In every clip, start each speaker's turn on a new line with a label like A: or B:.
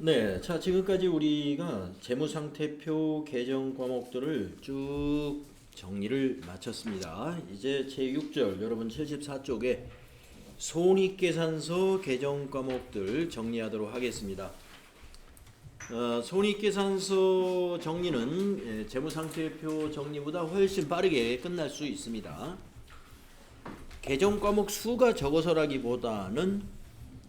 A: 네, 자 지금까지 우리가 재무상태표 개정 과목들을 쭉 정리를 마쳤습니다. 이제 제6절 여러분 74쪽에 손익계산서 개정 과목들 정리하도록 하겠습니다. 손익계산서 정리는 재무상태표 정리보다 훨씬 빠르게 끝날 수 있습니다. 개정 과목 수가 적어서라기보다는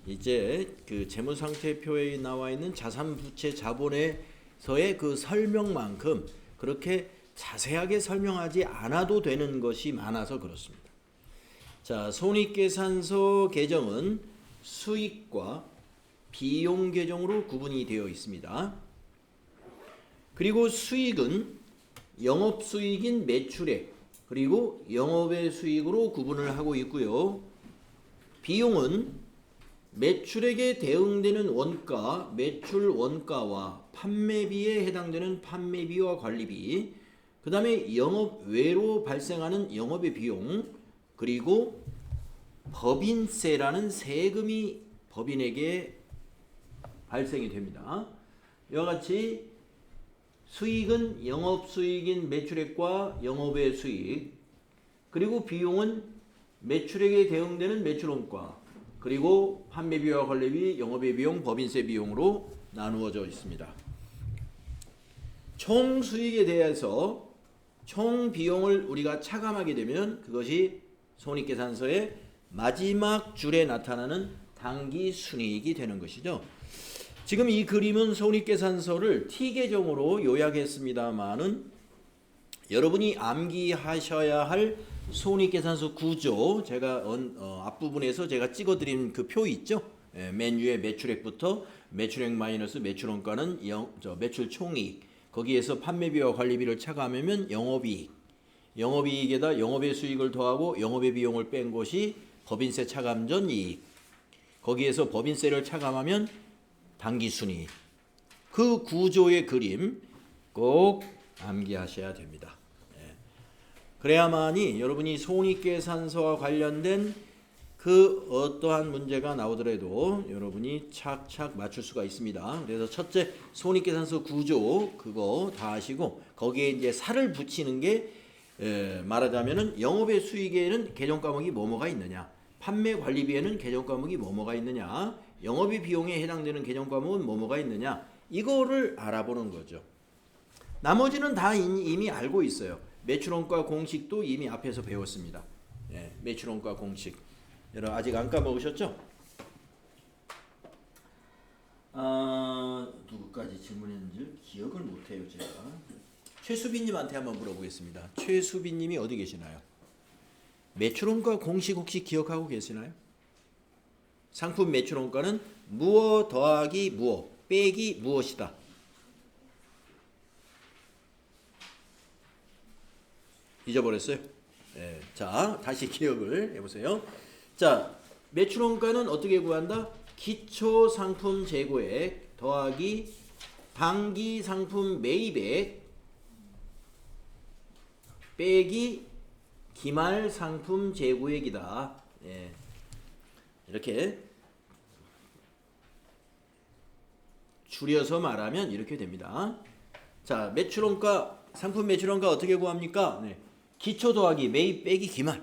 A: 이제 그 재무상태표에 나와 있는 자산부채 자본에서의 그 설명만큼 그렇게 자세하게 설명하지 않아도 되는 것이 많아서 그렇습니다. 자, 손익계산서 개정은 수익과 비용 계정으로 구분이 되어 있습니다. 그리고 수익은 영업수익인 매출액 그리고 영업의 수익으로 구분을 하고 있고요. 비용은 매출액에 대응되는 원가, 매출 원가와 판매비에 해당되는 판매비와 관리비, 그 다음에 영업 외로 발생하는 영업의 비용, 그리고 법인세라는 세금이 법인에게 발생이 됩니다. 이와 같이 수익은 영업수익인 매출액과 영업의 수익, 그리고 비용은 매출액에 대응되는 매출원가, 그리고 판매비와 관리비, 영업의 비용, 법인세 비용으로 나누어져 있습니다. 총 수익에 대해서 총 비용을 우리가 차감하게 되면 그것이 손익계산서의 마지막 줄에 나타나는 당기 순이익이 되는 것이죠. 지금 이 그림은 손익계산서를 T계정으로 요약했습니다만은 여러분이 암기하셔야 할 손익계산서 구조, 제가 앞부분에서 제가 찍어드린 그 표 있죠? 맨 위에 매출액부터 매출액 마이너스 매출원가는 매출 총이익, 거기에서 판매비와 관리비를 차감하면 영업이익, 영업이익에다 영업의 수익을 더하고 영업의 비용을 뺀 것이 법인세 차감 전 이익, 거기에서 법인세를 차감하면 당기순이익. 그 구조의 그림 꼭 암기하셔야 됩니다. 그래야만이 여러분이 손익계산서와 관련된 그 어떠한 문제가 나오더라도 여러분이 착착 맞출 수가 있습니다. 그래서 첫째 손익계산서 구조 그거 다 하시고 거기에 이제 살을 붙이는 게 말하자면은 영업의 수익에는 계정 과목이 뭐뭐가 있느냐, 판매 관리비에는 계정 과목이 뭐뭐가 있느냐, 영업의 비용에 해당되는 계정 과목은 뭐뭐가 있느냐, 이거를 알아보는 거죠. 나머지는 다 이미 알고 있어요. 매출원가 공식도 이미 앞에서 배웠습니다. 매출원가 공식. 여러분 아직 안 까먹으셨죠? 누구까지 질문했는지 기억을 못해요 제가. 최수빈님한테 한번 물어보겠습니다. 최수빈님이 어디 계시나요? 매출원가 공식 혹시 기억하고 계시나요? 상품 매출원가는 무엇 더하기 무엇 빼기 무엇이다. 잊어버렸어요? 네. 자, 다시 기억을 해보세요. 자, 매출원가는 어떻게 구한다? 기초 상품 재고액 더하기 당기 상품 매입액 빼기 기말 상품 재고액이다. 네. 이렇게 줄여서 말하면 이렇게 됩니다. 자, 매출원가, 상품 매출원가 어떻게 구합니까? 네. 기초 더하기 매입 빼기 기말.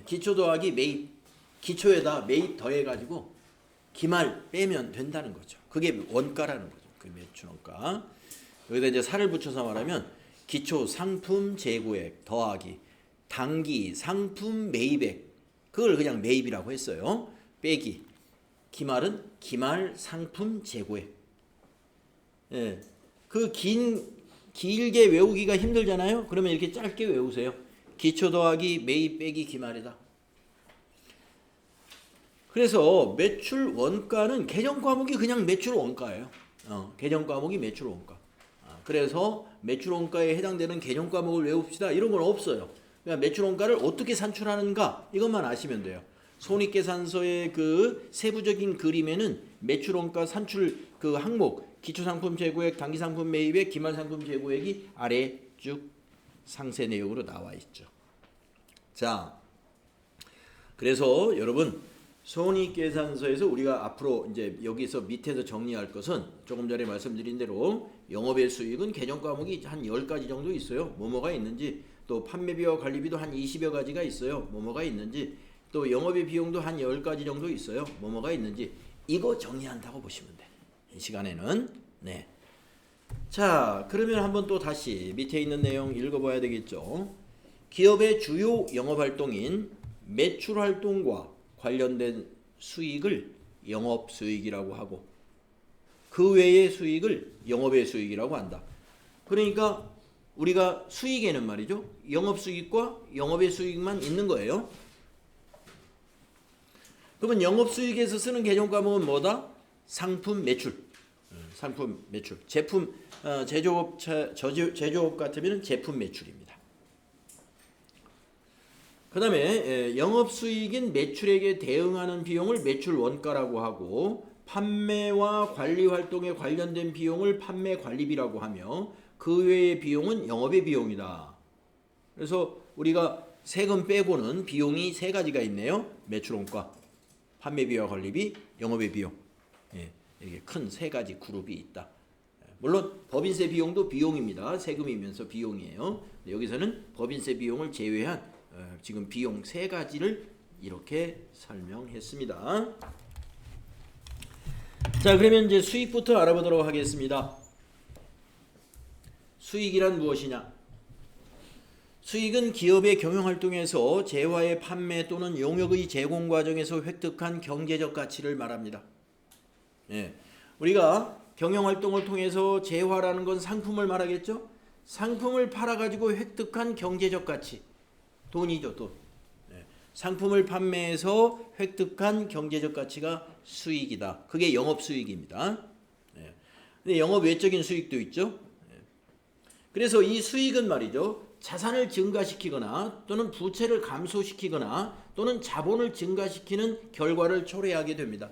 A: 기초 더하기 매입, 기초에다 매입 더해가지고 기말 빼면 된다는 거죠. 그게 원가라는 거죠. 그 매출원가. 여기다 이제 살을 붙여서 말하면 기초 상품 재고액 더하기 당기 상품 매입액, 그걸 그냥 매입이라고 했어요. 빼기 기말은 기말 상품 재고액. 그 길게 외우기가 힘들잖아요. 그러면 이렇게 짧게 외우세요. 기초 더하기 매입 빼기 기말이다. 그래서 매출 원가는 계정 과목이 그냥 매출 원가예요. 계정 과목이 매출 원가. 그래서 매출 원가에 해당되는 계정 과목을 외웁시다. 이런 건 없어요. 그냥 매출 원가를 어떻게 산출하는가 이것만 아시면 돼요. 손익계산서의 그 세부적인 그림에는 매출 원가 산출 그 항목, 기초상품 재고액, 당기상품 매입액, 기말상품 재고액이 아래 쭉 상세 내용으로 나와 있죠. 자, 그래서 여러분 손익계산서에서 우리가 앞으로 이제 여기서 밑에서 정리할 것은 조금 전에 말씀드린 대로 영업의 수익은 개정 과목이 한 10가지 정도 있어요. 뭐가 있는지, 또 판매비와 관리비도 한 20여 가지가 있어요. 뭐가 있는지, 또 영업의 비용도 한 10가지 정도 있어요. 뭐가 있는지 이거 정리한다고 보시면 돼. 이 시간에는. 네. 자, 그러면 한번 또 다시 밑에 있는 내용 읽어봐야 되겠죠. 기업의 주요 영업활동인 매출활동과 관련된 수익을 영업수익이라고 하고 그 외의 수익을 영업의 수익이라고 한다. 그러니까 우리가 수익에는 말이죠. 영업수익과 영업의 수익만 있는 거예요. 그러면 영업수익에서 쓰는 개정 과목은 뭐다? 상품 매출. 상품 매출. 제품 제조업 같으면 제품 매출입니다. 그 다음에 영업수익인 매출액에 대응하는 비용을 매출 원가라고 하고 판매와 관리활동에 관련된 비용을 판매 관리비라고 하며 그 외의 비용은 영업의 비용이다. 그래서 우리가 세금 빼고는 비용이 세 가지가 있네요. 매출원가, 판매비와 관리비, 영업의 비용. 이렇게 큰 세 가지 그룹이 있다. 물론 법인세 비용도 비용입니다. 세금이면서 비용이에요. 여기서는 법인세 비용을 제외한 지금 비용 세 가지를 이렇게 설명했습니다. 자, 그러면 이제 수익부터 알아보도록 하겠습니다. 수익이란 무엇이냐? 수익은 기업의 경영활동에서 재화의 판매 또는 용역의 제공 과정에서 획득한 경제적 가치를 말합니다. 우리가 경영활동을 통해서 재화라는 건 상품을 말하겠죠? 상품을 팔아가지고 획득한 경제적 가치. 돈이죠, 돈. 상품을 판매해서 획득한 경제적 가치가 수익이다. 그게 영업수익입니다. 근데 영업 외적인 수익도 있죠. 그래서 이 수익은 말이죠. 자산을 증가시키거나 또는 부채를 감소시키거나 또는 자본을 증가시키는 결과를 초래하게 됩니다.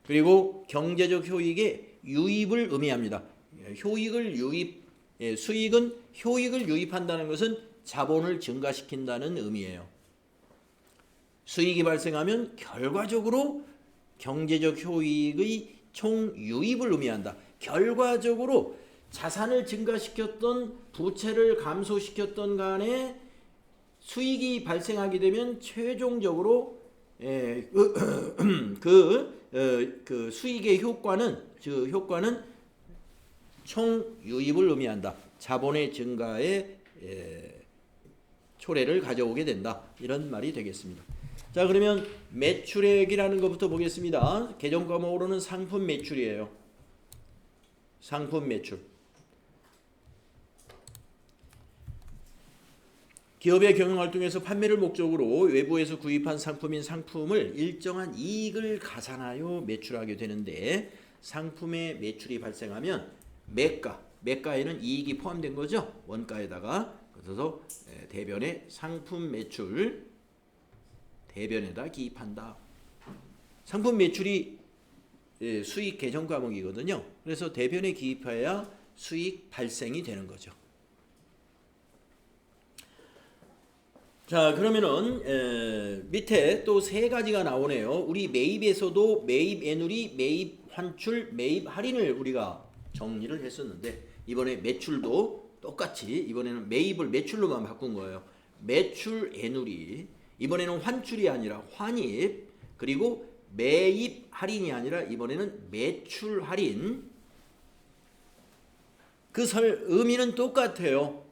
A: 그리고 경제적 효익의 유입을 의미합니다. 효익을 유입, 수익은 효익을 유입한다는 것은 자본을 증가시킨다는 의미예요. 수익이 발생하면 결과적으로 경제적 효익의 총 유입을 의미한다. 결과적으로 자산을 증가시켰던 부채를 감소시켰던 간에 수익이 발생하게 되면 최종적으로 그 수익의 효과는 총 유입을 의미한다. 자본의 증가에 초래를 가져오게 된다. 이런 말이 되겠습니다. 자, 그러면 매출액이라는 것부터 보겠습니다. 개정 과목으로는 상품 매출이에요. 상품 매출. 기업의 경영활동에서 판매를 목적으로 외부에서 구입한 상품인 상품을 일정한 이익을 가산하여 매출하게 되는데 상품의 매출이 발생하면 매가에는 이익이 포함된 거죠. 원가에다가. 그래서 대변에 상품 매출 대변에다 기입한다. 상품 매출이 수익 개정 과목이거든요. 그래서 대변에 기입해야 수익 발생이 되는 거죠. 자, 그러면은 밑에 또 세 가지가 나오네요. 우리 매입에서도 매입 애누리, 매입 환출, 매입 할인을 우리가 정리를 했었는데 이번에 매출도 똑같이 이번에는 매입을 매출로만 바꾼 거예요. 매출 애누리, 이번에는 환출이 아니라 환입, 그리고 매입 할인이 아니라 이번에는 매출 할인. 그 의미는 똑같아요.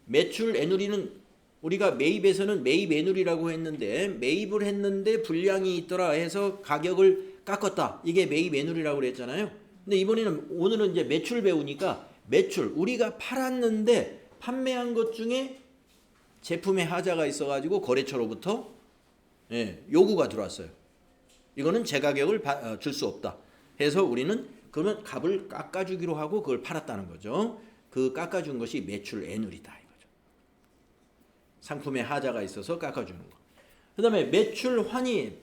A: 매출 애누리는 우리가 매입에서는 매입 애누리라고 했는데 매입을 했는데 불량이 있더라 해서 가격을 깎았다. 이게 매입 애누리라고 그랬잖아요. 근데 이번에는 오늘은 이제 매출 배우니까 매출 우리가 팔았는데 판매한 것 중에 제품에 하자가 있어가지고 거래처로부터 요구가 들어왔어요. 이거는 제 가격을 줄 수 없다 해서 우리는 그러면 값을 깎아주기로 하고 그걸 팔았다는 거죠. 그 깎아준 것이 매출 애누리다. 상품에 하자가 있어서 깎아주는 거. 그 다음에 매출 환입.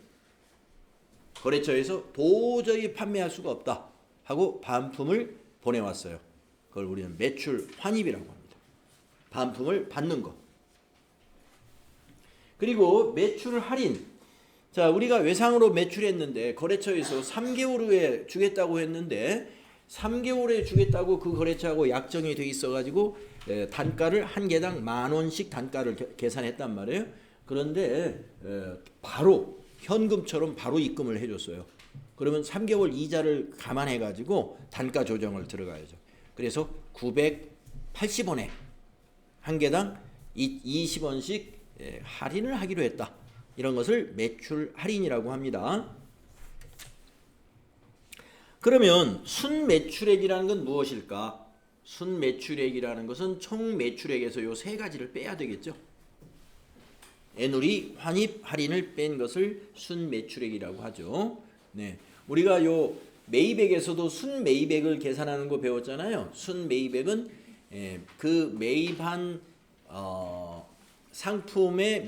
A: 거래처에서 도저히 판매할 수가 없다 하고 반품을 보내왔어요. 그걸 우리는 매출 환입이라고 합니다. 반품을 받는 거. 그리고 매출 할인. 자, 우리가 외상으로 매출했는데 거래처에서 3개월 후에 주겠다고 했는데 3개월에 주겠다고 그 거래처하고 약정이 돼 있어가지고 단가를 한 개당 10,000원씩 단가를 계산했단 말이에요. 그런데 바로 현금처럼 바로 입금을 해줬어요. 그러면 3개월 이자를 감안해가지고 단가 조정을 들어가야죠. 그래서 980원에 한 개당 20원씩 할인을 하기로 했다. 이런 것을 매출 할인이라고 합니다. 그러면 순매출액이라는 건 무엇일까? 순매출액이라는 것은 총 매출액에서 요 세 가지를 빼야 되겠죠. 애누리, 환입, 할인을 뺀 것을 순매출액이라고 하죠. 네, 우리가 요 매입액에서도 순매입액을 계산하는 거 배웠잖아요. 순매입액은 그 매입한 상품의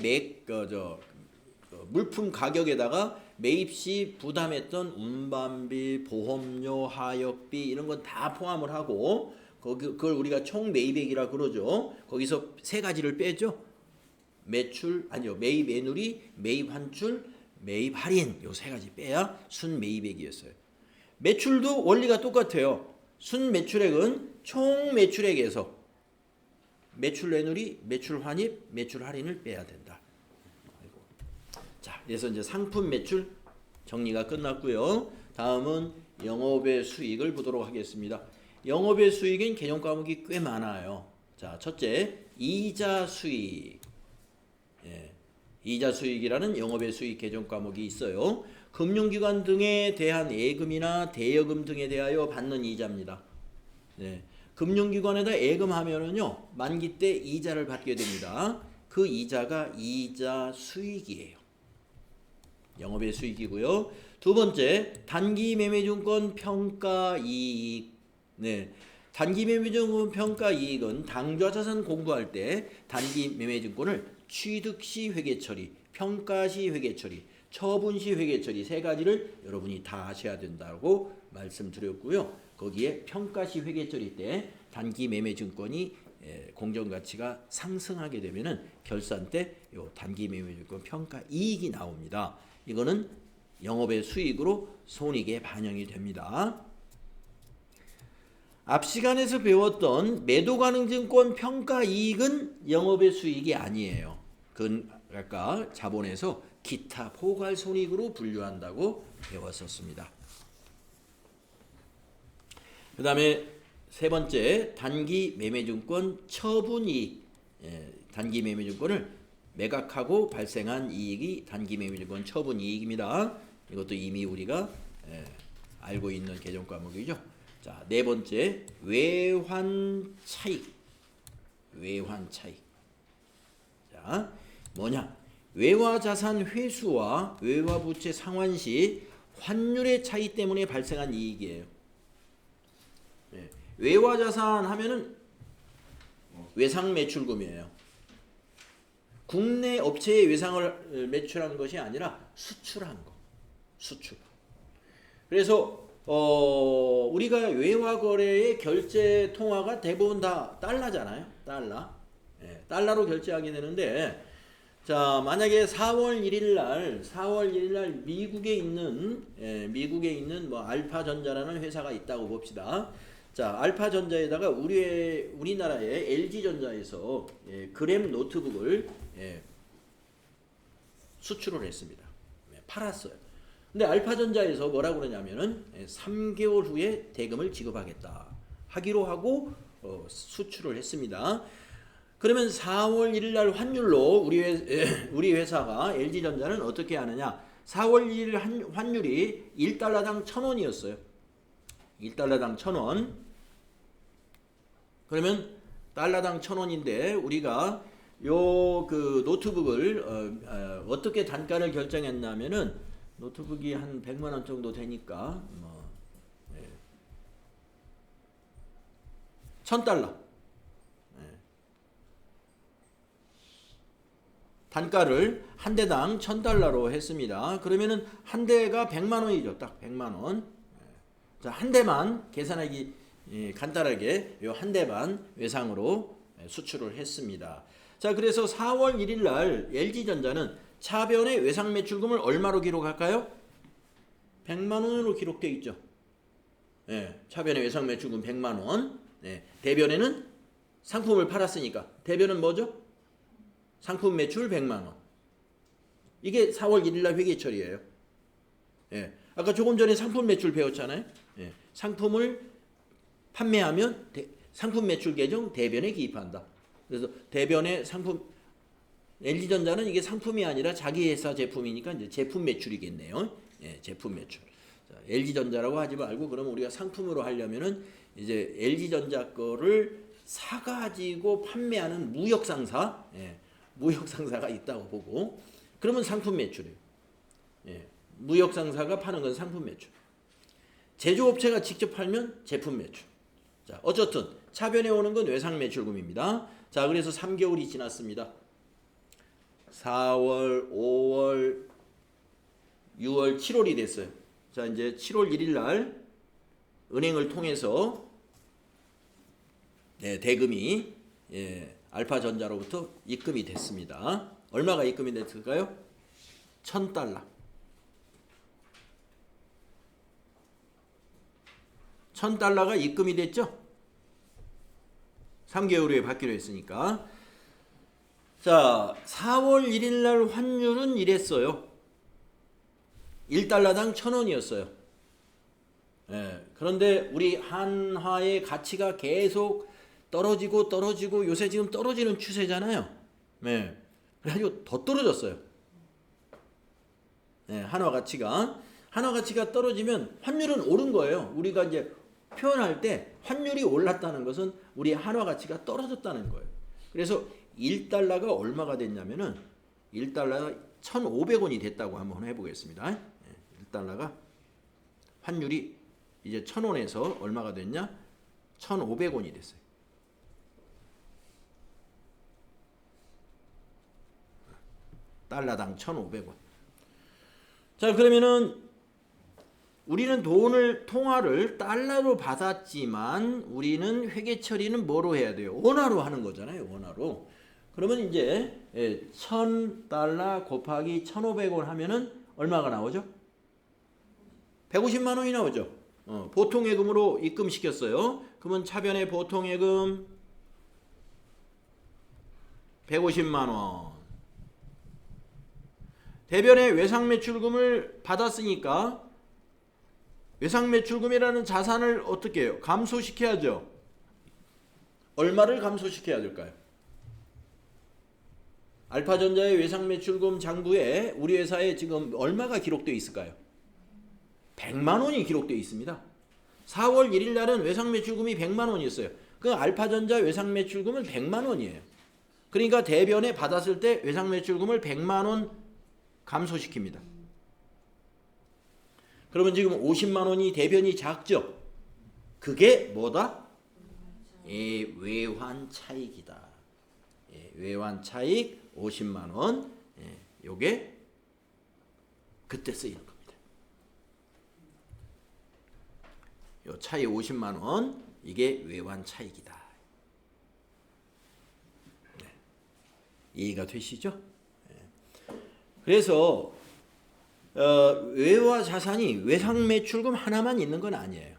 A: 물품 가격에다가 매입 시 부담했던 운반비, 보험료, 하역비 이런 건 다 포함을 하고 그걸 우리가 총 매입액이라 그러죠. 거기서 세 가지를 빼죠. 매입 애누리, 매입 환출, 매입 할인 요 세 가지 빼야 순매입액이었어요. 매출도 원리가 똑같아요. 순매출액은 총 매출액에서 매출 애누리, 매출 환입, 매출 할인을 빼야 된다. 자, 그래서 이제 상품 매출 정리가 끝났고요. 다음은 영업의 수익을 보도록 하겠습니다. 영업의 수익인 개념 과목이 꽤 많아요. 자, 첫째, 이자 수익. 이자 수익이라는 영업의 수익 개념 과목이 있어요. 금융기관 등에 대한 예금이나 대여금 등에 대하여 받는 이자입니다. 금융기관에다 예금하면은요, 만기 때 이자를 받게 됩니다. 그 이자가 이자 수익이에요. 영업의 수익이고요. 두 번째, 단기매매증권 평가이익. 단기매매증권 평가이익은 당좌자산 공부할 때 단기매매증권을 취득시 회계처리, 평가시 회계처리, 처분시 회계처리 세 가지를 여러분이 다 하셔야 된다고 말씀드렸고요. 거기에 평가시 회계처리 때 단기매매증권이 공정가치가 상승하게 되면은 결산 때 요 단기매매증권 평가이익이 나옵니다. 이거는 영업의 수익으로 손익에 반영이 됩니다. 앞 시간에서 배웠던 매도가능증권 평가이익은 영업의 수익이 아니에요. 그건 아까 자본에서 기타 포괄손익으로 분류한다고 배웠었습니다. 그 다음에 세 번째, 단기매매증권 처분이익. 단기매매증권을 매각하고 발생한 이익이 단기매매증권 처분이익입니다. 이것도 이미 우리가 알고 있는 개정 과목이죠. 자, 네 번째, 외환차익. 외환차익. 자, 뭐냐? 외화자산 회수와 외화부채 상환시 환율의 차이 때문에 발생한 이익이에요. 외화자산 하면은 외상매출금이에요. 국내 업체의 외상을 매출한 것이 아니라 수출한 거. 수출. 그래서 우리가 외화 거래의 결제 통화가 대부분 다 달러잖아요. 달러. 달러로 결제하게 되는데, 자, 만약에 4월 1일 날 미국에 있는 뭐 알파전자라는 회사가 있다고 봅시다. 자, 알파전자에다가 우리나라의 LG전자에서 그램 노트북을 수출을 했습니다. 팔았어요. 근데 알파전자에서 뭐라고 그러냐면은 3개월 후에 대금을 지급하겠다 하기로 하고 수출을 했습니다. 그러면 4월 1일 날 환율로 우리 회사가 LG전자는 어떻게 하느냐? 4월 1일 환율이 1달러당 1,000원이었어요. 1달러당 1,000원. 그러면 달러당 1,000원인데 우리가 요 그 노트북을 어떻게 단가를 결정했냐면은 노트북이 한 100만 원 정도 되니까 뭐 1,000달러. 단가를 한 대당 1,000달러로 했습니다. 그러면은 한 대가 100만 원이죠. 딱 100만 원. 자, 한 대만 계산하기 간단하게 요 한 대만 외상으로 수출을 했습니다. 자, 그래서 4월 1일 날 LG전자는 차변의 외상 매출금을 얼마로 기록할까요? 100만 원으로 기록되어 있죠. 예, 차변의 외상 매출금 100만 원. 예, 대변에는 상품을 팔았으니까 대변은 뭐죠? 상품 매출 100만 원. 이게 4월 1일 날 회계처리예요. 예, 아까 조금 전에 상품 매출 배웠잖아요. 예, 상품을 판매하면 상품 매출 계정 대변에 기입한다. 그래서 대변의 상품 LG전자는 이게 상품이 아니라 자기 회사 제품이니까 이제 제품 매출이겠네요. 예, 제품 매출. 자, LG전자라고 하지 말고 그러면 우리가 상품으로 하려면은 이제 LG전자 거를 사가지고 판매하는 무역상사, 예, 무역상사가 있다고 보고 그러면 상품 매출이에요. 예, 무역상사가 파는 건 상품 매출. 제조업체가 직접 팔면 제품 매출. 자, 어쨌든 차변에 오는 건 외상 매출금입니다. 자, 그래서 3개월이 지났습니다. 4월, 5월, 6월, 7월이 됐어요. 자, 이제 7월 1일 날 은행을 통해서 대금이 알파전자로부터 입금이 됐습니다. 얼마가 입금이 됐을까요? $1,000. $1,000가 입금이 됐죠? 3개월 후에 받기로 했으니까. 자, 4월 1일 날 환율은 이랬어요. 1달러당 1,000원이었어요. 예, 그런데 우리 한화의 가치가 계속 떨어지고 요새 지금 떨어지는 추세잖아요. 예, 그래가지고 더 떨어졌어요. 예, 한화 가치가 떨어지면 환율은 오른 거예요. 우리가 이제 표현할 때 환율이 올랐다는 것은 우리 한화 가치가 떨어졌다는 거예요. 그래서 1달러가 얼마가 됐냐면은 1달러가 1,500원이 됐다고 한번 해보겠습니다. 1달러가 환율이 이제 1,000원에서 얼마가 됐냐? 1,500원이 됐어요. 달러당 1,500원. 자, 그러면은 우리는 통화를 달러로 받았지만 우리는 회계 처리는 뭐로 해야 돼요? 원화로 하는 거잖아요. 원화로. 그러면 이제 1,000달러 곱하기 1,500원 하면은 얼마가 나오죠? 150만 원이 나오죠. 보통예금으로 입금시켰어요. 그러면 차변의 보통예금 150만 원. 대변의 외상매출금을 받았으니까 외상매출금이라는 자산을 어떻게 해요? 감소시켜야죠. 얼마를 감소시켜야 될까요? 알파전자의 외상매출금 장부에 우리 회사에 지금 얼마가 기록되어 있을까요? 100만 원이 기록되어 있습니다. 4월 1일 날은 외상매출금이 100만 원이었어요. 그 알파전자 외상매출금은 100만 원이에요. 그러니까 대변에 받았을 때 외상매출금을 100만 원 감소시킵니다. 그러면 지금 50만 원이 대변이 작죠? 그게 뭐다? 외환 차익이다. 외환 차익 50만 원. 요게 그때 쓰이는 겁니다. 요 차익 50만 원 이게 외환 차익이다. 네. 이해가 되시죠? 그래서 외화 자산이 외상 매출금 하나만 있는 건 아니에요.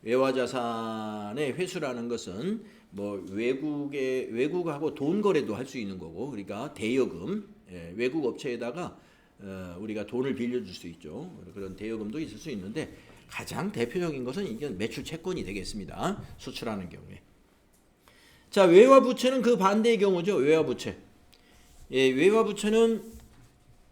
A: 외화 자산의 회수라는 것은 뭐 외국하고 돈 거래도 할 수 있는 거고, 그러니까 대여금, 외국 업체에다가 우리가 돈을 빌려줄 수 있죠. 그런 대여금도 있을 수 있는데 가장 대표적인 것은 이게 매출 채권이 되겠습니다. 수출하는 경우에. 자, 외화 부채는 그 반대의 경우죠. 외화 부채. 외화 부채는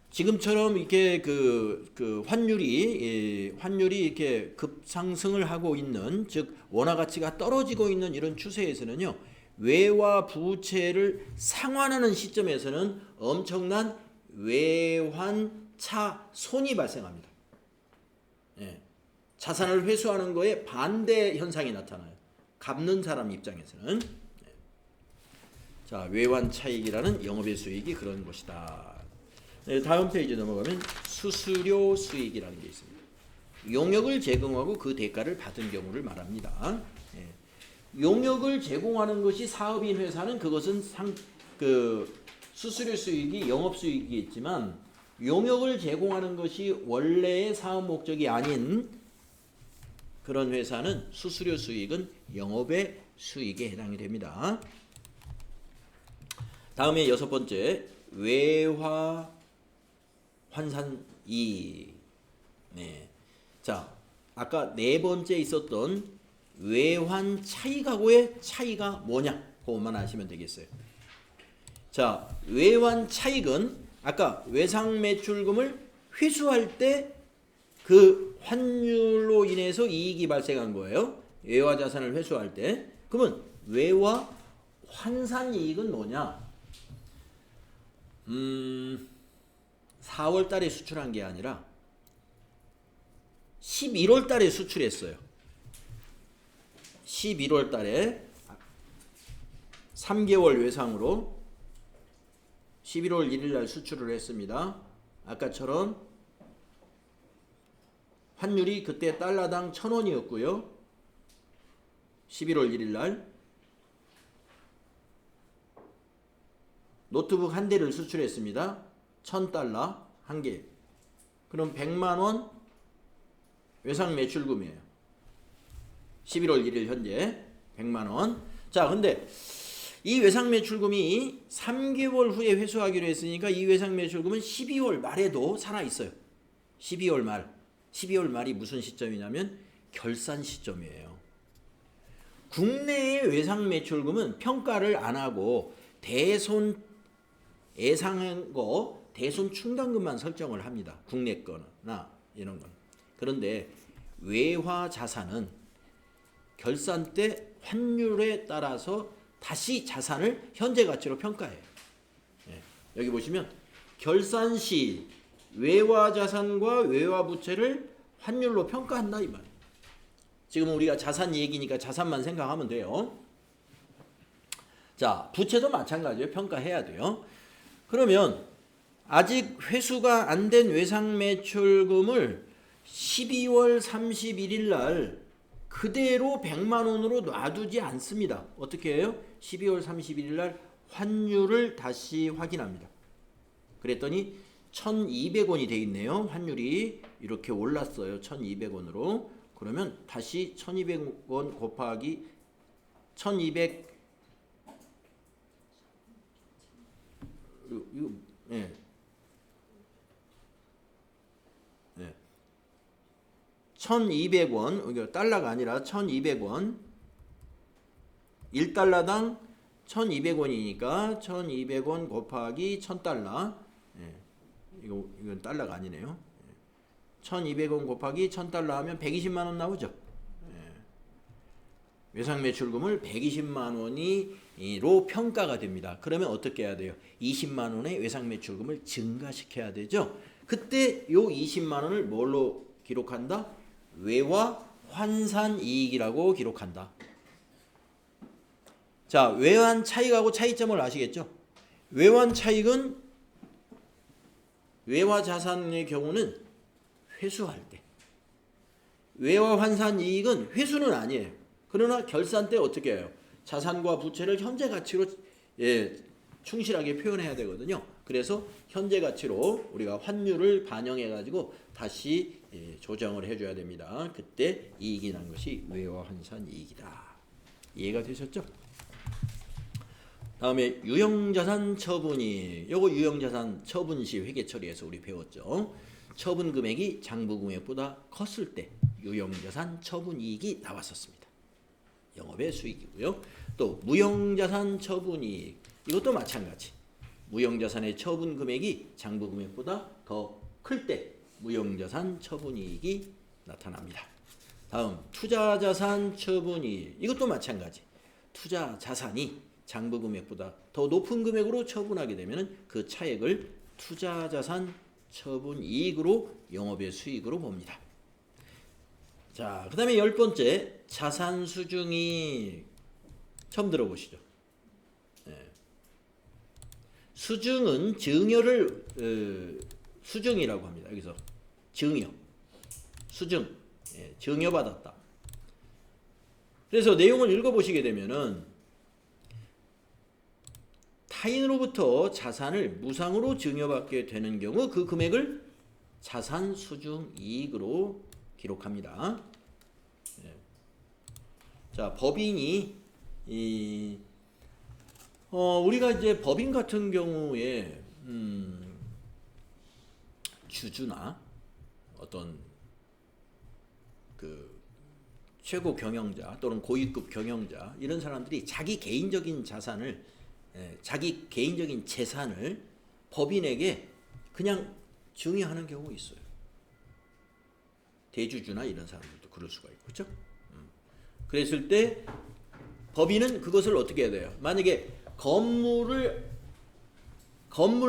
A: 지금처럼 이렇게 그 환율이 이렇게 급상승을 하고 있는, 즉 원화 가치가 떨어지고 있는 이런 추세에서는요, 외화 부채를 상환하는 시점에서는 엄청난 외환차 손이 발생합니다. 자산을 회수하는 거에 반대 현상이 나타나요. 갚는 사람 입장에서는. 자, 외환 차익이라는 영업의 수익이 그런 것이다. 다음 페이지 넘어가면 수수료 수익이라는 게 있습니다. 용역을 제공하고 그 대가를 받은 경우를 말합니다. 용역을 제공하는 것이 사업인 회사는 그것은 수수료 수익이 영업 수익이 있지만 용역을 제공하는 것이 원래의 사업 목적이 아닌 그런 회사는 수수료 수익은 영업의 수익에 해당이 됩니다. 다음에 6번째 외화 환산 이익. 네. 자, 아까 4번째 있었던 외환 차익하고의 차이가 뭐냐? 그것만 아시면 되겠어요. 자, 외환 차익은 아까 외상 매출금을 회수할 때 그 환율로 인해서 이익이 발생한 거예요. 외화 자산을 회수할 때. 그러면 외화 환산 이익은 뭐냐? 4월 달에 수출한 게 아니라 11월 달에 수출했어요. 11월 달에 3개월 외상으로 11월 1일 날 수출을 했습니다. 아까처럼 환율이 그때 달러당 1,000원이었고요. 11월 1일 날 노트북 한 대를 수출했습니다. 1,000달러 한 개. 그럼 100만 원 외상 매출금이에요. 11월 1일 현재 100만 원. 자, 근데 이 외상 매출금이 3개월 후에 회수하기로 했으니까 이 외상 매출금은 12월 말에도 살아 있어요. 12월 말. 12월 말이 무슨 시점이냐면 결산 시점이에요. 국내의 외상 매출금은 평가를 안 하고 대손 예상한 거 대손 충당금만 설정을 합니다. 국내 거나 이런 건. 그런데 외화 자산은 결산 때 환율에 따라서 다시 자산을 현재 가치로 평가해요. 예, 여기 보시면 결산 시 외화 자산과 외화 부채를 환율로 평가한다 이 말. 지금 우리가 자산 얘기니까 자산만 생각하면 돼요. 자, 부채도 마찬가지예요. 평가해야 돼요. 그러면 아직 회수가 안 된 외상 매출금을 12월 31일 날 그대로 100만 원으로 놔두지 않습니다. 어떻게 해요? 12월 31일 날 환율을 다시 확인합니다. 그랬더니 1,200원이 돼 있네요. 환율이 이렇게 올랐어요. 1,200원으로. 그러면 다시 1,200원 곱하기 1,200 이거 예. 예. 1,200원. 이게 달러가 아니라 1,200원. 1달러당 1,200원이니까 1,200원 곱하기 1,000달러. 예. 이건 달러가 아니네요. 1,200원 곱하기 1,000달러 하면 120만 원 나오죠. 예. 외상 매출금을 120만 원으로 평가가 됩니다. 그러면 어떻게 해야 돼요? 20만 원의 외상 매출금을 증가시켜야 되죠. 그때 요 20만 원을 뭘로 기록한다? 외화 환산 이익이라고 기록한다. 자, 외환 차익하고 차이점을 아시겠죠? 외환 차익은 외화 자산의 경우는 회수할 때, 외화 환산 이익은 회수는 아니에요. 그러나 결산 때 어떻게 해요? 자산과 부채를 현재 가치로 충실하게 표현해야 되거든요. 그래서 현재 가치로 우리가 환율을 반영해 가지고 다시 조정을 해줘야 됩니다. 그때 이익이 난 것이 외화 환산 이익이다. 이해가 되셨죠? 다음에 유형자산 처분이, 요거 유형자산 처분 시 회계 처리에서 우리 배웠죠. 처분 금액이 장부 금액보다 컸을 때 유형자산 처분 이익이 나왔었습니다. 영업의 수익이고요. 또 무형자산 처분 이익, 이것도 마찬가지. 무형자산의 처분 금액이 장부 금액보다 더 클 때 무형자산 처분 이익이 나타납니다. 다음 투자자산 처분 이익, 이것도 마찬가지. 투자 자산이 장부 금액보다 더 높은 금액으로 처분하게 되면 그 차액을 투자자산 처분 이익으로 영업의 수익으로 봅니다. 자, 그 다음에 10번째 자산 수중이익. 처음 들어보시죠? 수중은 증여를 수중이라고 합니다. 여기서 증여, 수중, 증여받았다. 그래서 내용을 읽어보시게 되면은 타인으로부터 자산을 무상으로 증여받게 되는 경우 그 금액을 자산 수중 이익으로 기록합니다. 자, 법인이 우리가 이제 법인 같은 경우에 주주나 어떤 그 최고 경영자 또는 고위급 경영자 이런 사람들이 자기 개인적인 자산을 자기 개인적인 재산을 법인에게 그냥 증여하는 경우가 있어요. 대주주나 이런 사람들도 그럴 수가 있고, 그렇죠? 그랬을 때 법인은 그것을 어떻게 해야 돼요? 만약에 건물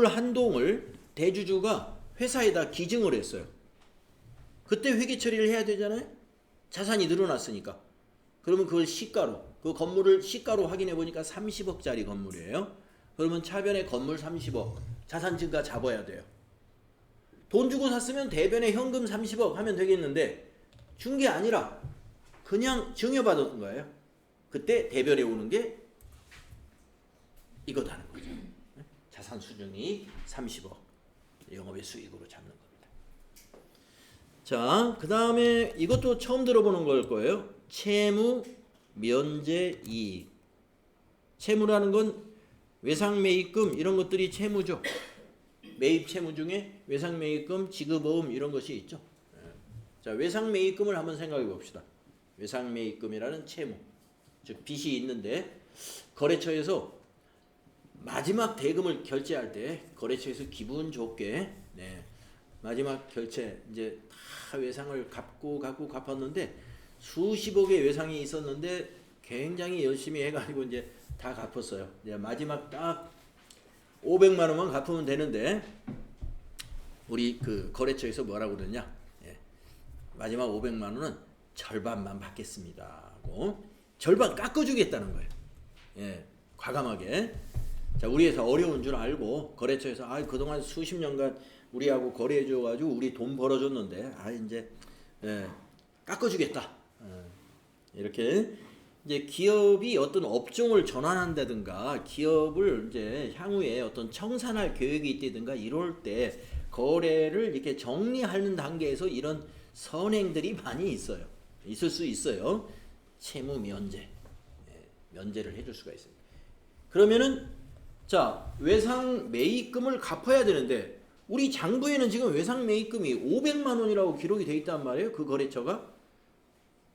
A: 한 동을 대주주가 회사에다 기증을 했어요. 그때 회계 처리를 해야 되잖아요. 자산이 늘어났으니까. 그러면 그걸 시가로, 그 건물을 시가로 확인해 보니까 30억짜리 건물이에요. 그러면 차변에 건물 30억, 자산 증가 잡아야 돼요. 돈 주고 샀으면 대변에 현금 30억 하면 되겠는데 준 게 아니라 그냥 증여받은 거예요. 그때 대변에 오는 게 이거다는 거죠. 자산 수준이 30억 영업의 수익으로 잡는 겁니다. 자, 그 다음에 이것도 처음 들어보는 걸 거예요. 채무 면제 이익. 채무라는 건 외상매입금 이런 것들이 채무죠. 매입 채무 중에 외상매입금, 지급어음 이런 것이 있죠. 자, 외상매입금을 한번 생각해 봅시다. 외상매입금이라는 채무, 즉 빚이 있는데 거래처에서 마지막 대금을 결제할 때 거래처에서 기분 좋게 마지막 결제 이제 다 외상을 갚고 갚았는데 수십억의 외상이 있었는데 굉장히 열심히 해가지고 이제 다 갚았어요. 이제 마지막 딱 500만 원만 갚으면 되는데 우리 그 거래처에서 뭐라고 그러냐? 마지막 500만 원은 절반만 받겠습니다 하고 절반 깎아주겠다는 거예요. 과감하게. 자, 우리 회사 어려운 줄 알고 거래처에서 그동안 수십 년간 우리하고 거래해줘가지고 우리 돈 벌어줬는데 이제 깎아주겠다. 이렇게 이제 기업이 어떤 업종을 전환한다든가 기업을 이제 향후에 어떤 청산할 계획이 있다든가 이럴 때 거래를 이렇게 정리하는 단계에서 이런 선행들이 많이 있어요. 있을 수 있어요. 채무 면제, 면제를 해줄 수가 있습니다. 그러면은 자, 외상 매입금을 갚아야 되는데 우리 장부에는 지금 외상 매입금이 500만 원이라고 기록이 돼 있단 말이에요. 그 거래처가.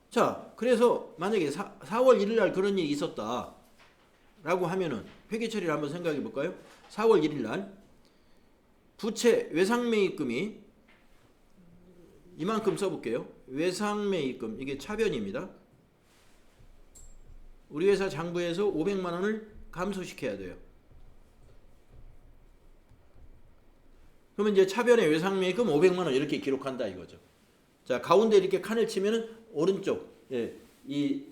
A: 자, 그래서 만약에 4월 1일 날 그런 일이 있었다 라고 하면은 회계 처리를 한번 생각해 볼까요? 4월 1일 날 부채 외상 매입금이 이만큼 써볼게요. 외상 매입금 이게 차변입니다. 우리 회사 장부에서 500만 원을 감소시켜야 돼요. 그러면 이제 차변의 외상 매입금 500만 원 이렇게 기록한다 이거죠. 자, 가운데 이렇게 칸을 치면은 오른쪽, 이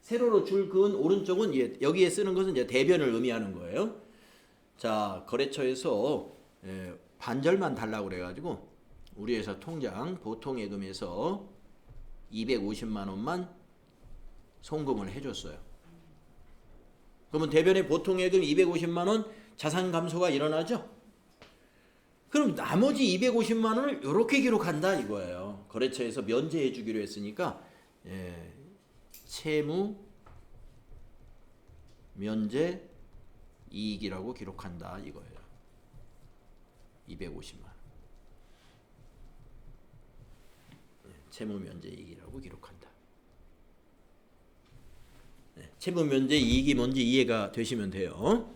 A: 세로로 줄 그은 오른쪽은 여기에 쓰는 것은 이제 대변을 의미하는 거예요. 자, 거래처에서 반절만 달라고 그래가지고 우리 회사 통장 보통 예금에서 250만 원만 송금을 해줬어요. 그러면 대변의 보통 예금 250만 원 자산 감소가 일어나죠? 그럼 나머지 250만 원을 이렇게 기록한다 이거예요. 거래처에서 면제해 주기로 했으니까 채무 면제 이익이라고 기록한다 이거예요. 250만 원. 채무 면제 이익이라고 기록한다. 채무 면제 이익이 뭔지 이해가 되시면 돼요.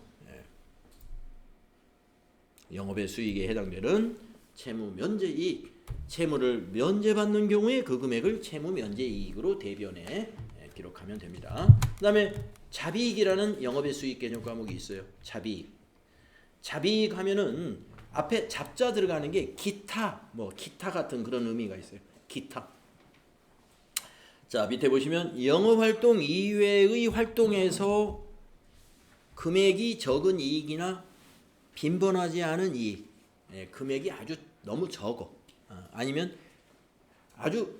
A: 영업의 수익에 해당되는 채무 면제 이익, 채무를 면제받는 경우에 그 금액을 채무 면제 이익으로 대변에 기록하면 됩니다. 그 다음에 자비익이라는 영업의 수익 개념 과목이 있어요. 자비익. 자비익 하면은 앞에 잡자 들어가는 게 기타, 기타 같은 그런 의미가 있어요. 기타. 자, 밑에 보시면 영업활동 이외의 활동에서 금액이 적은 이익이나 빈번하지 않은 이익, 금액이 아주 너무 적어. 아니면 아주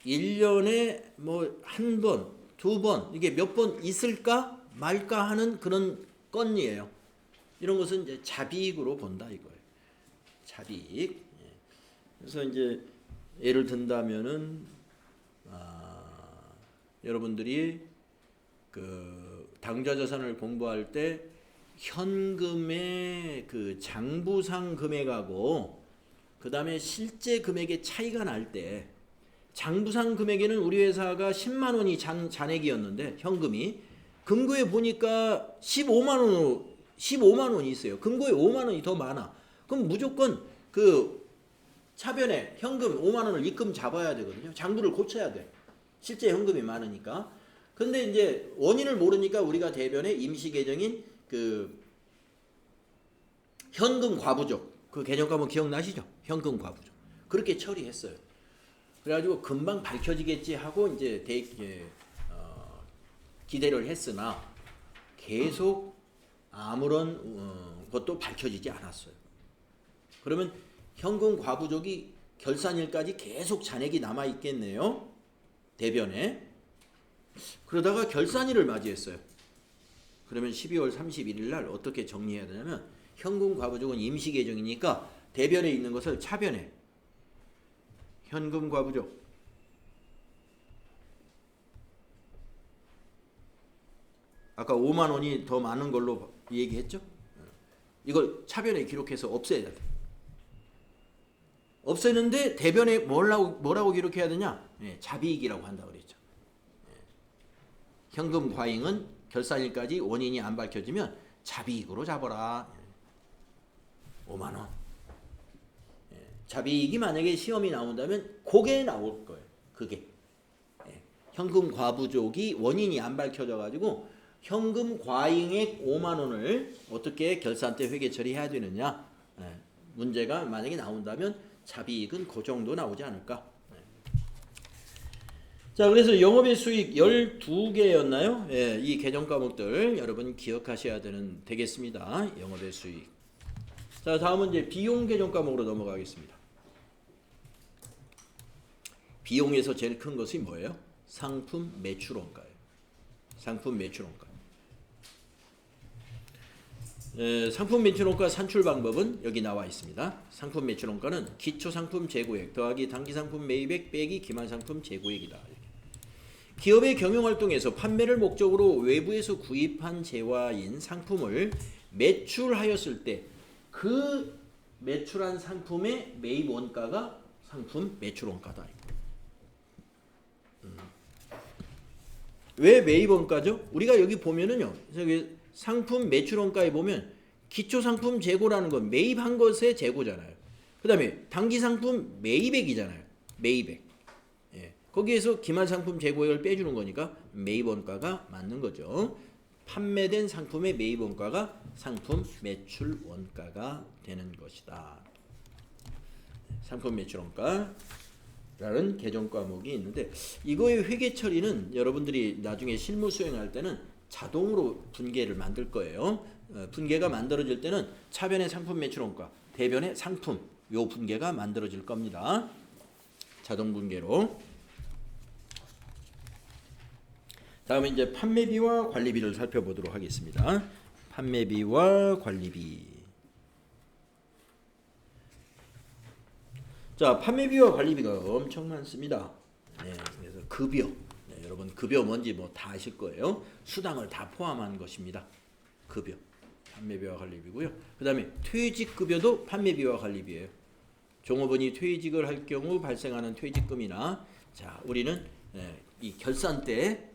A: 1년에 뭐 한 번, 두 번 이게 몇 번 있을까 말까 하는 그런 건이에요. 이런 것은 이제 자비익으로 본다 이거예요. 자비익. 예. 그래서 이제 예를 든다면은 여러분들이 그 당좌자산을 공부할 때 현금의 그 장부상 금액하고 그 다음에 실제 금액의 차이가 날 때 장부상 금액에는 우리 회사가 10만 원이 잔액이었는데 현금이 금고에 보니까 15만 원이 있어요. 금고에 5만 원이 더 많아. 그럼 무조건 그 차변에 현금 5만 원을 입금 잡아야 되거든요. 장부를 고쳐야 돼. 실제 현금이 많으니까. 근데 이제 원인을 모르니까 우리가 대변에 임시 계정인 그 현금 과부족 그 개정 과목 기억나시죠? 현금 과부족 그렇게 처리했어요. 그래가지고 금방 밝혀지겠지 하고 이제 기대를 했으나 계속 아무런 것도 밝혀지지 않았어요. 그러면 현금 과부족이 결산일까지 계속 잔액이 남아 있겠네요. 대변에. 그러다가 결산일을 맞이했어요. 그러면 12월 31일 날 어떻게 정리해야 되냐면 현금 과부족은 임시 계정이니까 대변에 있는 것을 차변에 현금 과부족 아까 5만 원이 더 많은 걸로 얘기했죠? 이걸 차변에 기록해서 없애야 돼. 없애는데 대변에 뭐라고 기록해야 되냐? 자비익이라고 한다고 그랬죠. 현금 과잉은 결산일까지 원인이 안 밝혀지면 자비익으로 잡아라. 5만 원. 자비익이 만약에 시험이 나온다면 그게 나올 거예요. 그게. 현금 과부족이 원인이 안 밝혀져 가지고 현금 과잉액 5만 원을 어떻게 결산 때 회계 처리해야 되느냐. 문제가 만약에 나온다면 자비익은 그 정도 나오지 않을까. 자, 그래서 영업의 수익 12개였나요? 이 개정 과목들 여러분 기억하셔야 되겠습니다. 영업의 수익. 자, 다음은 이제 비용 개정 과목으로 넘어가겠습니다. 비용에서 제일 큰 것이 뭐예요? 상품 매출 원가예요. 상품 매출 원가. 상품 매출 원가 산출 방법은 여기 나와 있습니다. 상품 매출 원가는 기초 상품 재고액 더하기 당기 상품 매입액 빼기 기말 상품 재고액이다. 기업의 경영활동에서 판매를 목적으로 외부에서 구입한 재화인 상품을 매출하였을 때 그 매출한 상품의 매입 원가가 상품 매출 원가다. 왜 매입 원가죠? 우리가 여기 보면은요. 저기 상품 매출 원가에 보면 기초 상품 재고라는 건 매입한 것의 재고잖아요. 그다음에 당기 상품 매입액이잖아요. 매입액. 거기에서 기말 상품 재고액을 빼주는 거니까 매입 원가가 맞는 거죠. 판매된 상품의 매입 원가가 상품 매출 원가가 되는 것이다. 상품 매출 원가라는 개정 과목이 있는데 이거의 회계 처리는 여러분들이 나중에 실무 수행할 때는 자동으로 분계를 만들 거예요. 분계가 만들어질 때는 차변의 상품 매출 원가, 대변의 상품 요 분계가 만들어질 겁니다. 자동 분계로. 다음에 이제 판매비와 관리비를 살펴보도록 하겠습니다. 판매비와 관리비. 자, 판매비와 관리비가 엄청 많습니다. 그래서 급여. 여러분 급여 뭔지 뭐 다 아실 거예요. 수당을 다 포함한 것입니다. 급여. 판매비와 관리비고요. 그 다음에 퇴직급여도 판매비와 관리비예요. 종업원이 퇴직을 할 경우 발생하는 퇴직금이나 자, 우리는 이 결산 때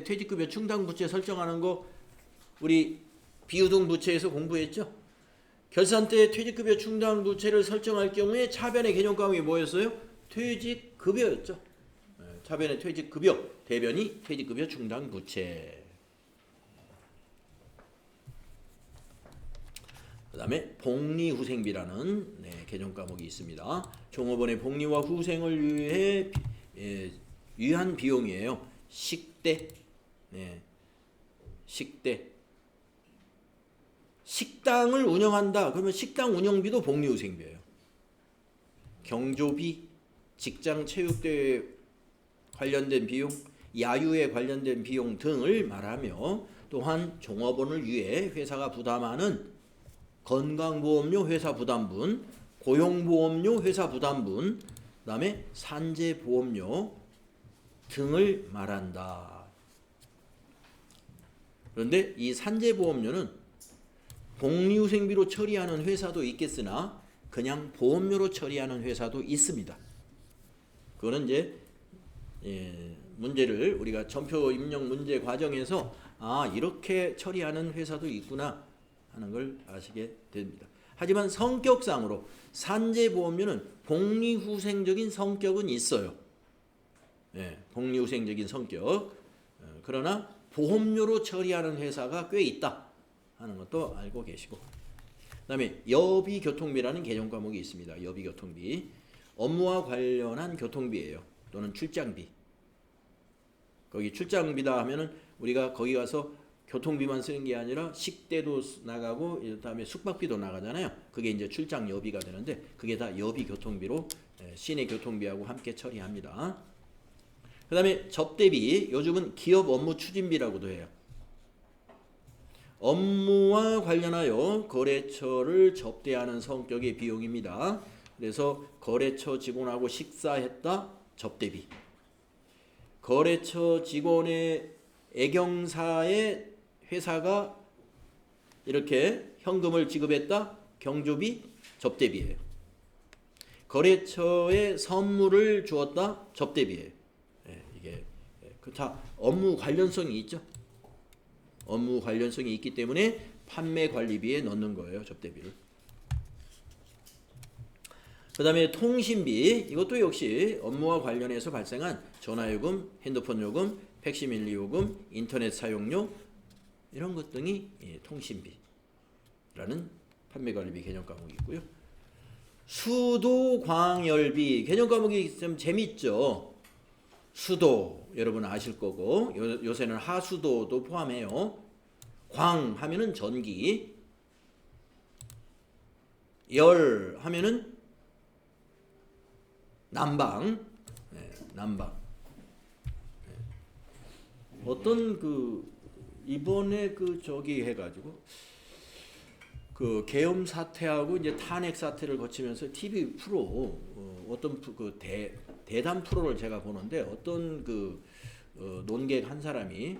A: 퇴직급여 충당 부채 설정하는 거 우리 비유동 부채에서 공부했죠. 결산 때 퇴직급여 충당 부채를 설정할 경우에 차변의 개정 과목이 뭐였어요? 퇴직급여였죠. 차변의 퇴직급여, 대변이 퇴직급여 충당 부채. 그 다음에 복리후생비라는 개정 과목이 있습니다. 종업원의 복리와 후생을 위한 비용이에요. 식대, 식대. 식당을 운영한다. 그러면 식당 운영비도 복리후생비예요. 경조비, 직장 체육대회 관련된 비용, 야유에 관련된 비용 등을 말하며 또한 종업원을 위해 회사가 부담하는 건강보험료 회사 부담분, 고용보험료 회사 부담분, 그다음에 산재보험료 등을 말한다. 그런데 이 산재보험료는 복리후생비로 처리하는 회사도 있겠으나 그냥 보험료로 처리하는 회사도 있습니다. 그거는 이제 문제를 우리가 전표 입력 문제 과정에서 이렇게 처리하는 회사도 있구나 하는 걸 아시게 됩니다. 하지만 성격상으로 산재보험료는 복리후생적인 성격은 있어요. 복리후생적인 성격. 그러나 보험료로 처리하는 회사가 꽤 있다 하는 것도 알고 계시고, 그 다음에 여비교통비라는 개정 과목이 있습니다. 여비교통비. 업무와 관련한 교통비예요. 또는 출장비. 거기 출장비다 하면은 우리가 거기 가서 교통비만 쓰는 게 아니라 식대도 나가고 그다음에 숙박비도 나가잖아요. 그게 이제 출장 여비가 되는데 그게 다 여비 교통비로 시내 교통비하고 함께 처리합니다. 그다음에 접대비, 요즘은 기업 업무 추진비라고도 해요. 업무와 관련하여 거래처를 접대하는 성격의 비용입니다. 그래서 거래처 직원하고 식사했다, 접대비. 거래처 직원의 애경사에 회사가 이렇게 현금을 지급했다, 경조비, 접대비예요. 거래처에 선물을 주었다, 접대비예요. 이게 다 업무 관련성이 있죠. 업무 관련성이 있기 때문에 판매 관리비에 넣는 거예요, 접대비를. 그 다음에 통신비, 이것도 역시 업무와 관련해서 발생한 전화요금, 핸드폰 요금, 팩시밀리 요금, 인터넷 사용료 이런 것 등이 통신비라는 판매관리비 개념 과목이 있고요. 수도 광열비 개념 과목이 좀 재밌죠. 수도 여러분 아실 거고, 요새는 하수도도 포함해요. 광 하면은 전기, 열 하면은 난방, 난방. 어떤 이번에 저기 해가지고 계엄 사태하고 이제 탄핵 사태를 거치면서 TV 프로 어떤 대담 프로를 제가 보는데 어떤 논객 한 사람이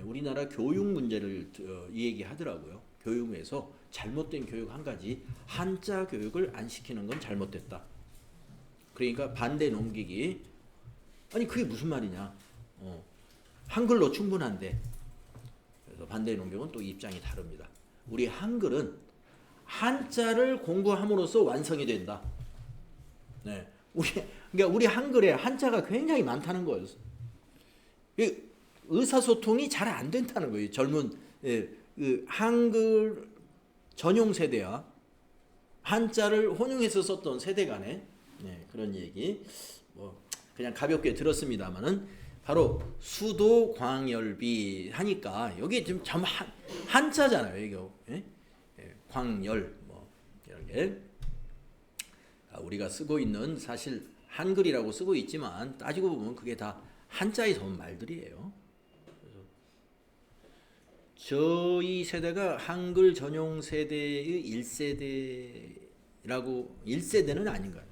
A: 우리나라 교육 문제를 이 얘기하더라고요. 교육에서 잘못된 교육 한 가지, 한자 교육을 안 시키는 건 잘못됐다. 그러니까 반대 넘기기. 아니 그게 무슨 말이냐? 한글로 충분한데. 그래서 반대 넘기기는 또 입장이 다릅니다. 우리 한글은 한자를 공부함으로써 완성이 된다. 네, 그러니까 우리 한글에 한자가 굉장히 많다는 거예요. 의사소통이 잘 안 된다는 거예요. 젊은 한글 전용 세대와 한자를 혼용해서 썼던 세대 간에 그런 얘기 그냥 가볍게 들었습니다만은 바로 수도 광열비 하니까 여기 지금 참 한자잖아요. 이거 광열 이런 게 우리가 쓰고 있는 사실 한글이라고 쓰고 있지만 따지고 보면 그게 다 한자에서 온 말들이에요. 그래서 저희 세대가 한글 전용 세대의 1세대라고 1세대는 아닌가요?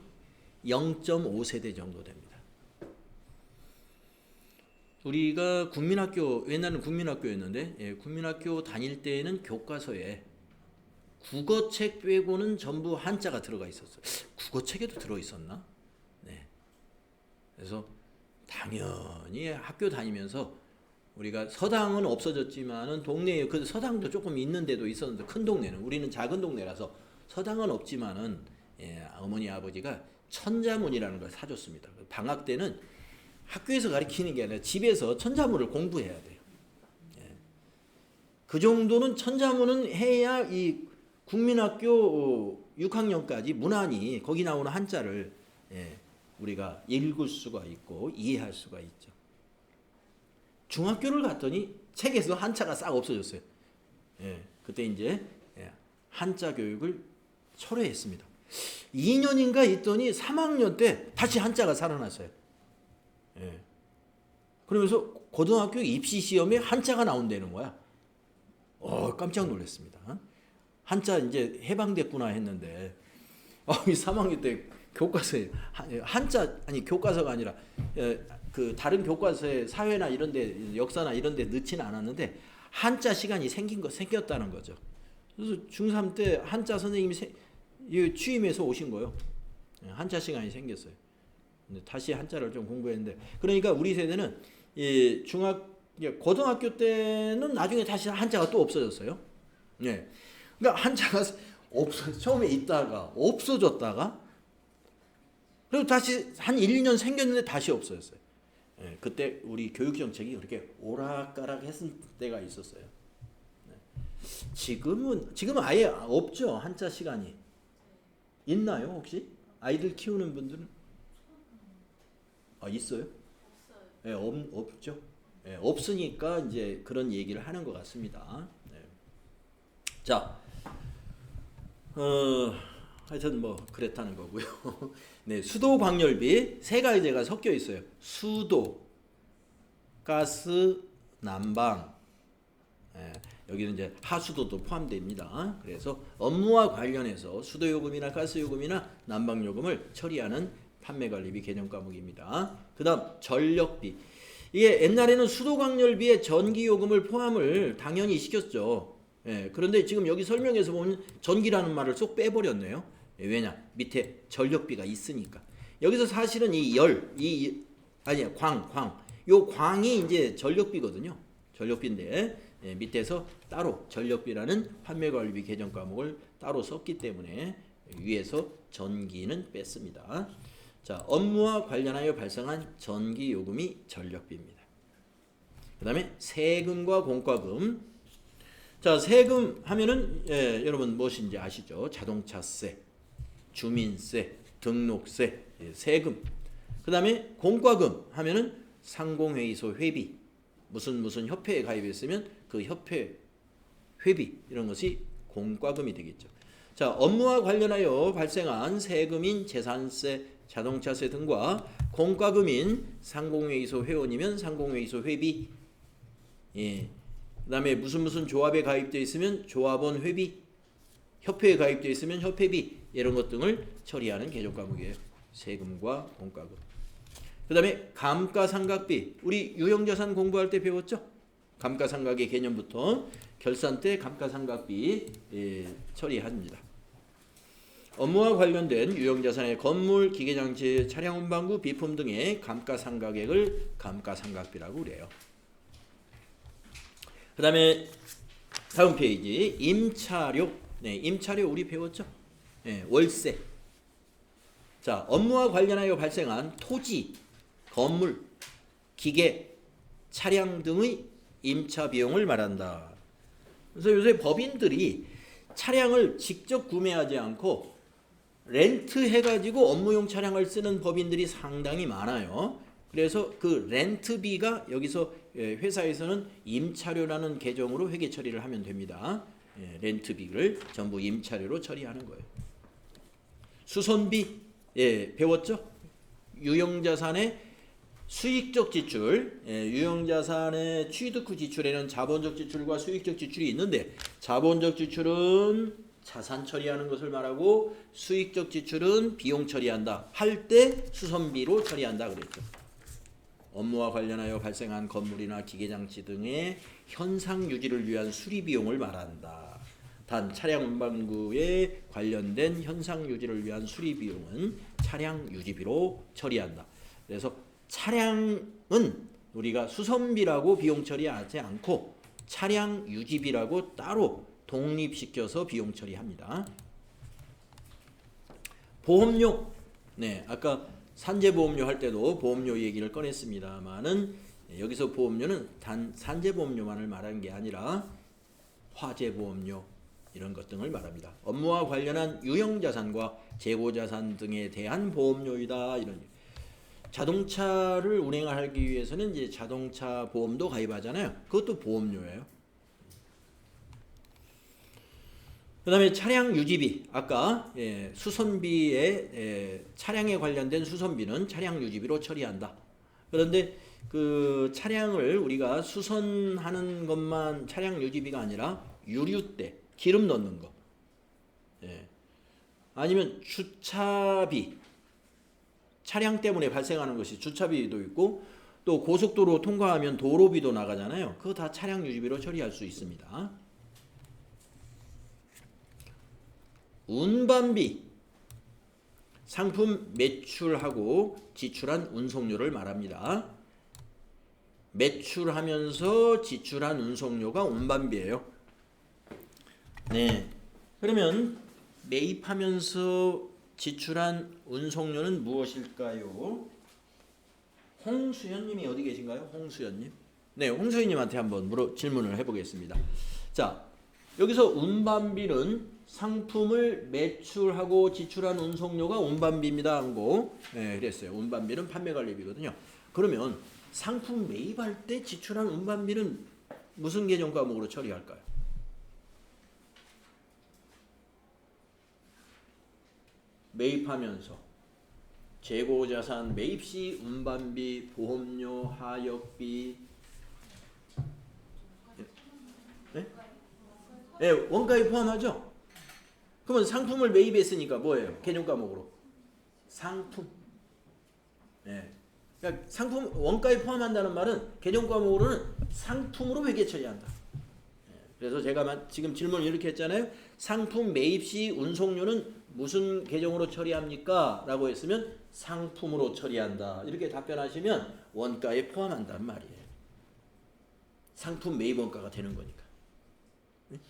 A: 0.5세대 정도 됩니다. 우리가 국민학교, 옛날에는 국민학교였는데 국민학교 다닐 때에는 교과서에 국어책 빼고는 전부 한자가 들어가 있었어요. 국어책에도 들어있었나? 네. 그래서 당연히 학교 다니면서 우리가 서당은 없어졌지만은 동네에 그 서당도 조금 있는 데도 있었는데 큰 동네는 우리는 작은 동네라서 서당은 없지만은 어머니 아버지가 천자문이라는 걸 사줬습니다. 방학 때는 학교에서 가르치는 게 아니라 집에서 천자문을 공부해야 돼요. 그 정도는 천자문은 해야 이 국민학교 6학년까지 무난히 거기 나오는 한자를 우리가 읽을 수가 있고 이해할 수가 있죠. 중학교를 갔더니 책에서 한자가 싹 없어졌어요. 그때 이제 한자 교육을 철회했습니다. 2년인가 있더니 3학년 때 다시 한자가 살아났어요. 그러면서 고등학교 입시 시험에 한자가 나온다는 거야. 깜짝 놀랐습니다. 한자 이제 해방됐구나 했는데 이 3학년 때 교과서에 한자 아니 교과서가 아니라 그 다른 교과서에 사회나 이런데 역사나 이런데 넣지는 않았는데 한자 시간이 생겼다는 거죠. 그래서 중3 때 한자 선생님이 취임해서 오신 거예요. 한자 시간이 생겼어요. 다시 한자를 좀 공부했는데 그러니까 우리 세대는 고등학교 때는 나중에 다시 한자가 또 없어졌어요. 네. 그러니까 한자가 처음에 있다가 없어졌다가 그리고 다시 한 1, 2년 생겼는데 다시 없어졌어요. 네. 그때 우리 교육 정책이 그렇게 오락가락 했을 때가 있었어요. 네. 지금은 아예 없죠. 한자 시간이. 있나요, 혹시? 아이들 키우는 분들은? 있어요? 네, 없죠. 네, 없으니까 이제 그런 얘기를 하는 것 같습니다. 네. 자, 하여튼 뭐 그랬다는 거고요. 네, 수도 광열비 세 가지가 섞여 있어요. 수도, 가스, 난방. 네, 여기는 이제 하수도도 포함됩니다. 그래서 업무와 관련해서 수도요금이나 가스요금이나 난방요금을 처리하는 판매관리비 개념 과목입니다. 그 다음 전력비. 이게 옛날에는 수도광열비에 전기요금을 포함을 당연히 시켰죠. 예, 그런데 지금 여기 설명에서 보면 전기라는 말을 쏙 빼버렸네요. 예, 왜냐? 밑에 전력비가 있으니까. 여기서 사실은 요 광이 이제 전력비거든요. 전력비인데 밑에서 따로 전력비라는 판매관리비 개정 과목을 따로 썼기 때문에 위에서 전기는 뺐습니다. 자, 업무와 관련하여 발생한 전기요금이 전력비입니다. 그 다음에 세금과 공과금. 자, 세금 하면은 여러분 무엇인지 아시죠? 자동차세, 주민세, 등록세, 세금. 그 다음에 공과금 하면은 상공회의소 회비, 무슨 협회에 가입했으면 그 협회 회비 이런 것이 공과금이 되겠죠. 자, 업무와 관련하여 발생한 세금인 재산세, 자동차세 등과 공과금인 상공회의소 회원이면 상공회의소 회비, 그 다음에 무슨 조합에 가입되어 있으면 조합원 회비, 협회에 가입되어 있으면 협회비 이런 것 등을 처리하는 개정 과목이에요. 세금과 공과금. 그 다음에 감가상각비. 우리 유형자산 공부할 때 배웠죠? 감가상각의 개념부터 결산 때 감가상각비 처리합니다. 업무와 관련된 유형자산의 건물, 기계장치, 차량 운반구, 비품 등의 감가상각액을 감가상각비라고 그래요. 그 다음에 다음 페이지 임차료. 네, 임차료 우리 배웠죠? 네, 월세. 자, 업무와 관련하여 발생한 토지, 건물, 기계, 차량 등의 임차 비용을 말한다. 그래서 요새 법인들이 차량을 직접 구매하지 않고 렌트 해가지고 업무용 차량을 쓰는 법인들이 상당히 많아요. 그래서 그 렌트비가 여기서 회사에서는 임차료라는 계정으로 회계 처리를 하면 됩니다. 렌트비를 전부 임차료로 처리하는 거예요. 수선비 배웠죠? 유형자산의 수익적 지출, 유형자산의 취득 후 지출에는 자본적 지출과 수익적 지출이 있는데 자본적 지출은 자산 처리하는 것을 말하고 수익적 지출은 비용 처리한다. 할 때 수선비로 처리한다 그랬죠. 업무와 관련하여 발생한 건물이나 기계장치 등의 현상 유지를 위한 수리 비용을 말한다. 단 차량 운반구에 관련된 현상 유지를 위한 수리 비용은 차량 유지비로 처리한다. 그래서 차량은 우리가 수선비라고 비용 처리하지 않고 차량 유지비라고 따로 독립시켜서 비용 처리합니다. 보험료. 네, 아까 산재보험료 할 때도 보험료 얘기를 꺼냈습니다만은 여기서 보험료는 단 산재보험료만을 말하는 게 아니라 화재보험료 이런 것 등을 말합니다. 업무와 관련한 유형자산과 재고자산 등에 대한 보험료이다. 이런. 자동차를 운행하기 위해서는 이제 자동차 보험도 가입하잖아요. 그것도 보험료예요. 그 다음에 차량 유지비. 아까 수선비에 차량에 관련된 수선비는 차량 유지비로 처리한다. 그런데 그 차량을 우리가 수선하는 것만 차량 유지비가 아니라 유류대, 기름 넣는 거, 예. 아니면 주차비, 차량 때문에 발생하는 것이 주차비도 있고 또 고속도로 통과하면 도로비도 나가잖아요. 그거 다 차량 유지비로 처리할 수 있습니다. 운반비, 상품 매출하고 지출한 운송료를 말합니다. 매출하면서 지출한 운송료가 운반비예요. 네. 그러면 매입하면서 지출한 운송료는 무엇일까요? 홍수연님이 어디 계신가요? 홍수연님. 네, 홍수연님한테 한번 질문을 해보겠습니다. 자, 여기서 운반비는 상품을 매출하고 지출한 운송료가 운반비입니다 하고, 네, 그랬어요. 운반비는 판매관리비거든요. 그러면 상품 매입할 때 지출한 운반비는 무슨 계정 과목으로 처리할까요? 매입하면서 재고자산 매입시 운반비, 보험료, 하역비, 네? 네, 원가에 포함하죠? 그러면 상품을 매입했으니까 뭐예요? 개념 과목으로 상품. 네. 그러니까 상품 원가에 포함한다는 말은 개념 과목으로는 상품으로 회계 처리한다. 네. 그래서 제가 지금 질문을 이렇게 했잖아요. 상품 매입 시 운송료는 무슨 계정으로 처리합니까? 라고 했으면 상품으로 처리한다. 이렇게 답변하시면 원가에 포함한단 말이에요. 상품 매입 원가가 되는 거니까. 네?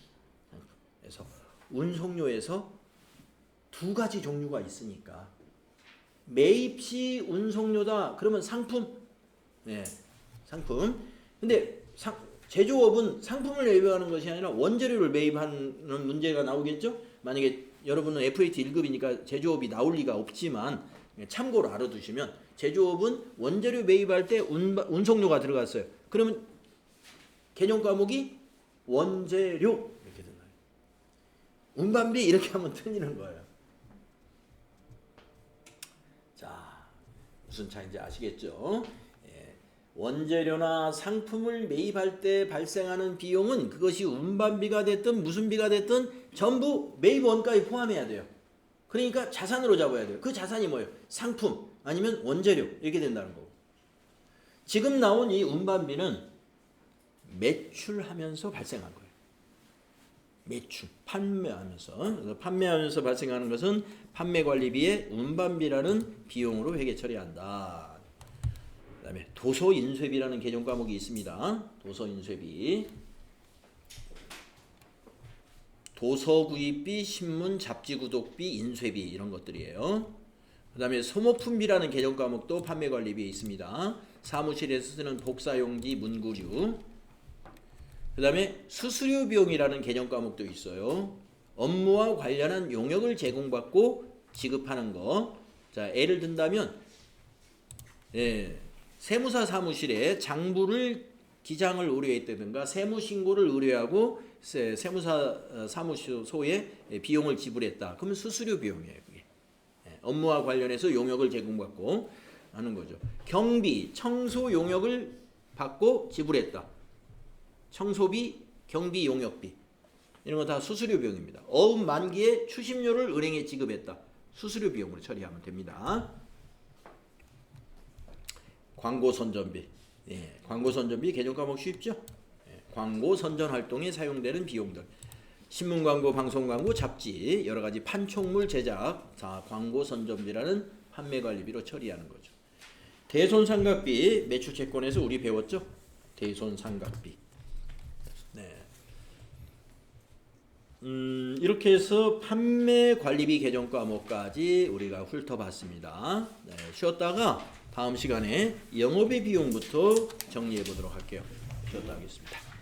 A: 그래서 운송료에서 두 가지 종류가 있으니까 매입 시 운송료다. 그러면 상품. 네, 상품. 근데 제조업은 상품을 매입하는 것이 아니라 원재료를 매입하는 문제가 나오겠죠? 만약에 여러분은 FAT 1급이니까 제조업이 나올 리가 없지만 참고로 알아두시면 제조업은 원재료 매입할 때 운송료가 들어갔어요. 그러면 개념 과목이 원재료 이렇게 되나요? 운반비 이렇게 하면 틀리는 거예요. 자, 무슨 차이인지 아시겠죠? 예. 원재료나 상품을 매입할 때 발생하는 비용은 그것이 운반비가 됐든 무슨 비가 됐든 전부 매입 원가에 포함해야 돼요. 그러니까 자산으로 잡아야 돼요. 그 자산이 뭐예요? 상품 아니면 원재료 이렇게 된다는 거고. 지금 나온 이 운반비는 매출하면서 발생한 거예요. 매출, 판매하면서. 그래서 판매하면서 발생하는 것은 판매관리비에 운반비라는 비용으로 회계 처리한다. 그 다음에 도서인쇄비라는 개정 과목이 있습니다. 도서인쇄비. 도서구입비, 신문, 잡지 구독비, 인쇄비 이런 것들이에요. 그 다음에 소모품비라는 개정 과목도 판매관리비에 있습니다. 사무실에서 쓰는 복사용지, 문구류. 그 다음에 수수료 비용이라는 개정 과목도 있어요. 업무와 관련한 용역을 제공받고 지급하는 거. 자, 예를 든다면 세무사 사무실에 장부를 기장을 의뢰했다든가 세무신고를 의뢰하고 세무사 사무소에 비용을 지불했다. 그러면 수수료 비용이에요. 그게. 업무와 관련해서 용역을 제공받고 하는 거죠. 경비, 청소 용역을 받고 지불했다. 청소비, 경비, 용역비 이런 거 다 수수료 비용입니다. 어업 만기에 추심료를 은행에 지급했다. 수수료 비용으로 처리하면 됩니다. 광고 선전비. 예, 광고 선전비 개정 과목 쉽죠? 예, 광고 선전 활동에 사용되는 비용들. 신문 광고, 방송 광고, 잡지, 여러 가지 판촉물 제작, 자, 광고 선전비라는 판매 관리비로 처리하는 거죠. 대손상각비, 매출채권에서 우리 배웠죠? 대손상각비. 네. 이렇게 해서 판매 관리비 개정 과목까지 우리가 훑어봤습니다. 네, 쉬었다가 다음 시간에 영업의 비용부터 정리해 보도록 할게요. 쉬었다 하겠습니다.